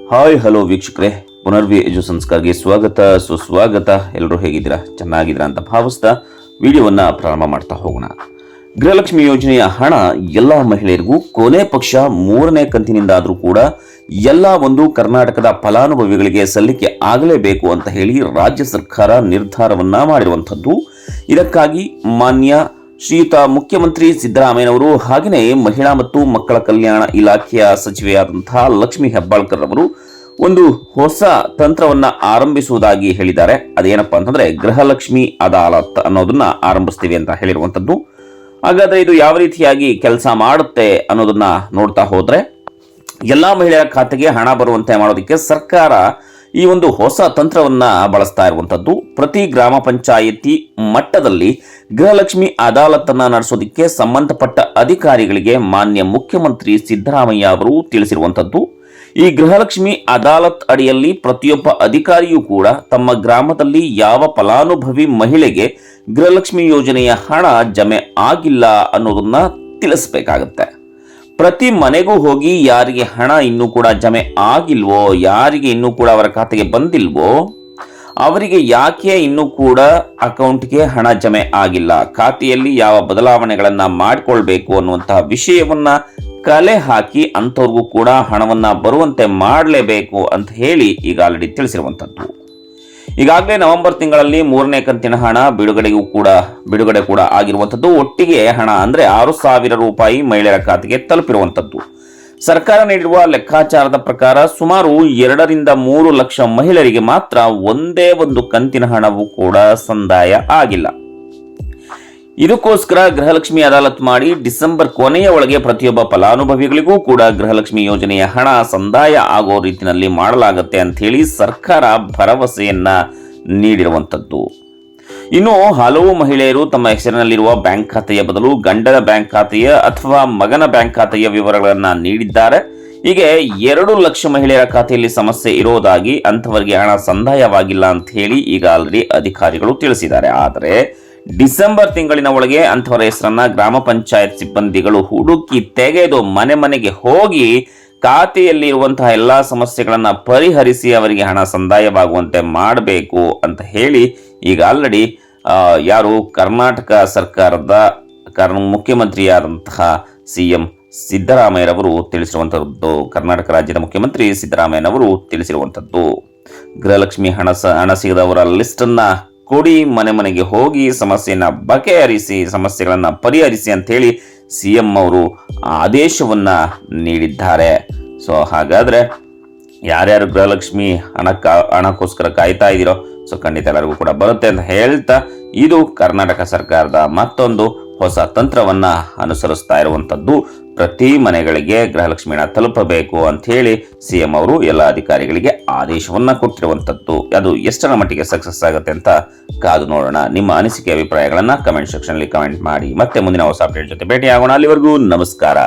Hi hello ವೀಕ್ಷಕರೇ, ಪುನರ್ವಿ ಎಜು ಸಂಸ್ಕಾರ್ಗೆ ಸ್ವಾಗತ ಸುಸ್ವಾಗತ. ಎಲ್ಲರೂ ಹೇಗಿದ್ದೀರಾ? ಚೆನ್ನಾಗಿದ್ದೀರಾ ಅಂತ ಭಾವಿಸ್ತಾ ವಿಡಿಯೋವನ್ನ ಪ್ರಾರಂಭ ಮಾಡ್ತಾ ಹೋಗೋಣ. ಗೃಹಲಕ್ಷ್ಮಿ ಯೋಜನೆಯ ಹಣ ಎಲ್ಲ ಮಹಿಳೆಯರಿಗೂ ಕೊನೆ ಪಕ್ಷ 3ನೇ ಕಂತಿನಿಂದಾದರೂ ಕೂಡ ಎಲ್ಲ ಒಂದು ಕರ್ನಾಟಕದ ಫಲಾನುಭವಿಗಳಿಗೆ ಸಲ್ಲಿಕೆ ಆಗಲೇಬೇಕು ಅಂತ ಹೇಳಿ ರಾಜ್ಯ ಸರ್ಕಾರ ನಿರ್ಧಾರವನ್ನ ಮಾಡಿರುವಂಥದ್ದು. ಇದಕ್ಕಾಗಿ ಮಾನ್ಯ ಶ್ರೀಯುತ ಮುಖ್ಯಮಂತ್ರಿ ಸಿದ್ದರಾಮಯ್ಯನವರು ಹಾಗೆಯೇ ಮಹಿಳಾ ಮತ್ತು ಮಕ್ಕಳ ಕಲ್ಯಾಣ ಇಲಾಖೆಯ ಸಚಿವೆಯಾದಂತಹ ಲಕ್ಷ್ಮೀ ಹೆಬ್ಬಾಳ್ಕರ್ ಅವರು ಒಂದು ಹೊಸ ತಂತ್ರವನ್ನ ಆರಂಭಿಸುವುದಾಗಿ ಹೇಳಿದ್ದಾರೆ. ಅದೇನಪ್ಪಾ ಅಂತಂದ್ರೆ ಗೃಹಲಕ್ಷ್ಮಿ ಅದಾಲತ್ ಅನ್ನೋದನ್ನ ಆರಂಭಿಸ್ತೀವಿ ಅಂತ ಹೇಳಿರುವಂತದ್ದು. ಹಾಗಾದ್ರೆ ಇದು ಯಾವ ರೀತಿಯಾಗಿ ಕೆಲಸ ಮಾಡುತ್ತೆ ಅನ್ನೋದನ್ನ ನೋಡ್ತಾ ಹೋದ್ರೆ, ಎಲ್ಲಾ ಮಹಿಳೆಯರ ಖಾತೆಗೆ ಹಣ ಬರುವಂತೆ ಮಾಡೋದಕ್ಕೆ ಸರ್ಕಾರ ಈ ಒಂದು ಹೊಸ ತಂತ್ರವನ್ನ ಬಳಸ್ತಾ ಇರುವಂತದ್ದು. ಪ್ರತಿ ಗ್ರಾಮ ಪಂಚಾಯಿತಿ ಮಟ್ಟದಲ್ಲಿ ಗೃಹಲಕ್ಷ್ಮಿ ಅದಾಲತ್ ಅನ್ನ ನಡೆಸೋದಕ್ಕೆ ಸಂಬಂಧಪಟ್ಟ ಅಧಿಕಾರಿಗಳಿಗೆ ಮಾನ್ಯ ಮುಖ್ಯಮಂತ್ರಿ ಸಿದ್ದರಾಮಯ್ಯ ಅವರು ತಿಳಿಸಿರುವಂತದ್ದು. ಈ ಗೃಹಲಕ್ಷ್ಮಿ ಅದಾಲತ್ ಅಡಿಯಲ್ಲಿ ಪ್ರತಿಯೊಬ್ಬ ಅಧಿಕಾರಿಯೂ ಕೂಡ ತಮ್ಮ ಗ್ರಾಮದಲ್ಲಿ ಯಾವ ಫಲಾನುಭವಿ ಮಹಿಳೆಗೆ ಗೃಹಲಕ್ಷ್ಮಿ ಯೋಜನೆಯ ಹಣ ಜಮೆ ಆಗಿಲ್ಲ ಅನ್ನೋದನ್ನ ತಿಳಿಸಬೇಕಾಗುತ್ತೆ. ಪ್ರತಿ ಮನೆಗೂ ಹೋಗಿ ಯಾರಿಗೆ ಹಣ ಇನ್ನೂ ಕೂಡ ಜಮೆ ಆಗಿಲ್ವೋ, ಯಾರಿಗೆ ಇನ್ನೂ ಕೂಡ ಅವರ ಖಾತೆಗೆ ಬಂದಿಲ್ವೋ ಅವರಿಗೆ ಯಾಕೆ ಇನ್ನೂ ಕೂಡ ಅಕೌಂಟ್ಗೆ ಹಣ ಜಮೆ ಆಗಿಲ್ಲ, ಖಾತೆಯಲ್ಲಿ ಯಾವ ಬದಲಾವಣೆಗಳನ್ನ ಮಾಡಿಕೊಳ್ಬೇಕು ಅನ್ನುವಂತಹ ವಿಷಯವನ್ನ ಕಲೆ ಹಾಕಿ ಅಂಥವ್ರಿಗೂ ಕೂಡ ಹಣವನ್ನ ಬರುವಂತೆ ಮಾಡಲೇಬೇಕು ಅಂತ ಹೇಳಿ ಈಗ ಆಲ್ರೆಡಿ ತಿಳಿಸಿರುವಂಥದ್ದು. ಈಗಾಗಲೇ ನವೆಂಬರ್ ತಿಂಗಳಲ್ಲಿ 3ನೇ ಕಂತಿನ ಹಣ ಬಿಡುಗಡೆ ಕೂಡ ಆಗಿರುವಂಥದ್ದು. ಒಟ್ಟಿಗೆ ಹಣ ಅಂದ್ರೆ 6,000 ರೂಪಾಯಿ ಮಹಿಳೆಯರ ಖಾತೆಗೆ ತಲುಪಿರುವಂಥದ್ದು. ಸರ್ಕಾರ ನೀಡಿರುವ ಲೆಕ್ಕಾಚಾರದ ಪ್ರಕಾರ ಸುಮಾರು 2 ರಿಂದ 3 ಲಕ್ಷ ಮಹಿಳೆಯರಿಗೆ ಮಾತ್ರ ಒಂದೇ ಒಂದು ಕಂತಿನ ಹಣವೂ ಕೂಡ ಸಂದಾಯ ಆಗಿಲ್ಲ. ಇದಕ್ಕೋಸ್ಕರ ಗೃಹಲಕ್ಷ್ಮಿ ಅದಾಲತ್ ಮಾಡಿ ಡಿಸೆಂಬರ್ ಕೊನೆಯ ಒಳಗೆ ಪ್ರತಿಯೊಬ್ಬ ಫಲಾನುಭವಿಗಳಿಗೂ ಕೂಡ ಗೃಹಲಕ್ಷ್ಮಿ ಯೋಜನೆಯ ಹಣ ಸಂದಾಯ ಆಗೋ ರೀತಿಯಲ್ಲಿ ಮಾಡಲಾಗುತ್ತೆ ಅಂತ ಹೇಳಿ ಸರ್ಕಾರ ಭರವಸೆಯನ್ನ ನೀಡಿರುವಂತದ್ದು. ಇನ್ನು ಹಲವು ಮಹಿಳೆಯರು ತಮ್ಮ ಹೆಸರಿನಲ್ಲಿರುವ ಬ್ಯಾಂಕ್ ಖಾತೆಯ ಬದಲು ಗಂಡನ ಬ್ಯಾಂಕ್ ಖಾತೆಯ ಅಥವಾ ಮಗನ ಬ್ಯಾಂಕ್ ಖಾತೆಯ ವಿವರಗಳನ್ನ ನೀಡಿದ್ದಾರೆ. ಹೀಗೆ 2 ಲಕ್ಷ ಮಹಿಳೆಯರ ಖಾತೆಯಲ್ಲಿ ಸಮಸ್ಯೆ ಇರೋದಾಗಿ, ಅಂಥವರಿಗೆ ಹಣ ಸಂದಾಯವಾಗಿಲ್ಲ ಅಂತ ಹೇಳಿ ಈಗ ಆಲ್ರೆಡಿ ಅಧಿಕಾರಿಗಳು ತಿಳಿಸಿದ್ದಾರೆ. ಆದರೆ ಡಿಸೆಂಬರ್ ತಿಂಗಳಿನ ಒಳಗೆ ಅಂಥವರ ಹೆಸರನ್ನ ಗ್ರಾಮ ಪಂಚಾಯತ್ ಸಿಬ್ಬಂದಿಗಳು ಹುಡುಕಿ ತೆಗೆದು ಮನೆ ಮನೆಗೆ ಹೋಗಿ ಖಾತೆಯಲ್ಲಿ ಇರುವಂತಹ ಎಲ್ಲಾ ಸಮಸ್ಯೆಗಳನ್ನ ಪರಿಹರಿಸಿ ಅವರಿಗೆ ಹಣ ಸಂದಾಯವಾಗುವಂತೆ ಮಾಡಬೇಕು ಅಂತ ಹೇಳಿ ಈಗ ಆಲ್ರೆಡಿ ಯಾರು ಕರ್ನಾಟಕ ಸರ್ಕಾರದ ಮುಖ್ಯಮಂತ್ರಿಯಾದಂತಹ ಸಿಎಂ ಸಿದ್ದರಾಮಯ್ಯರವರು ತಿಳಿಸಿರುವಂತದ್ದು. ಕರ್ನಾಟಕ ರಾಜ್ಯದ ಮುಖ್ಯಮಂತ್ರಿ ಸಿದ್ದರಾಮಯ್ಯನವರು ತಿಳಿಸಿರುವಂತದ್ದು. ಗೃಹಲಕ್ಷ್ಮಿ ಹಣ ಸಿಗದವರ ಲಿಸ್ಟ್ ಅನ್ನ ಕೊಡಿ, ಮನೆ ಮನೆಗೆ ಹೋಗಿ ಸಮಸ್ಯೆಯನ್ನ ಬಗೆಹರಿಸಿ, ಸಮಸ್ಯೆಗಳನ್ನ ಪರಿಹರಿಸಿ ಅಂತ ಹೇಳಿ ಸಿಎಂ ಅವರು ಆದೇಶವನ್ನ ನೀಡಿದ್ದಾರೆ. ಸೊ ಹಾಗಾದ್ರೆ ಯಾರ್ಯಾರು ಗೃಹಲಕ್ಷ್ಮಿ ಹಣಕ್ಕೋಸ್ಕರ ಕಾಯ್ತಾ ಇದ್ದೀರೋ, ಸೊ ಖಂಡಿತ ಎಲ್ಲರಿಗೂ ಕೂಡ ಬರುತ್ತೆ ಅಂತ ಹೇಳ್ತಾ, ಇದು ಕರ್ನಾಟಕ ಸರ್ಕಾರದ ಮತ್ತೊಂದು ಹೊಸ ತಂತ್ರವನ್ನ ಅನುಸರಿಸ್ತಾ ಇರುವಂತದ್ದು. ಪ್ರತಿ ಮನೆಗಳಿಗೆ ಗೃಹಲಕ್ಷ್ಮಿ ಹಣ ತಲುಪಬೇಕು ಅಂತ ಹೇಳಿ ಸಿಎಂ ಅವರು ಎಲ್ಲ ಅಧಿಕಾರಿಗಳಿಗೆ ಆದೇಶವನ್ನ ಕೊಟ್ಟಿರುವಂತದ್ದು. ಅದು ಎಷ್ಟರ ಮಟ್ಟಿಗೆ ಸಕ್ಸಸ್ ಆಗುತ್ತೆ ಅಂತ ಕಾದು ನೋಡೋಣ. ನಿಮ್ಮ ಅನಿಸಿಕೆ ಅಭಿಪ್ರಾಯಗಳನ್ನ ಕಮೆಂಟ್ ಸೆಕ್ಷನ್ ಅಲ್ಲಿ ಕಮೆಂಟ್ ಮಾಡಿ. ಮತ್ತೆ ಮುಂದಿನ ಹೊಸ ಅಪ್ಡೇಟ್ ಜೊತೆ ಭೇಟಿ ಆಗೋಣ. ಅಲ್ಲಿವರೆಗೂ ನಮಸ್ಕಾರ.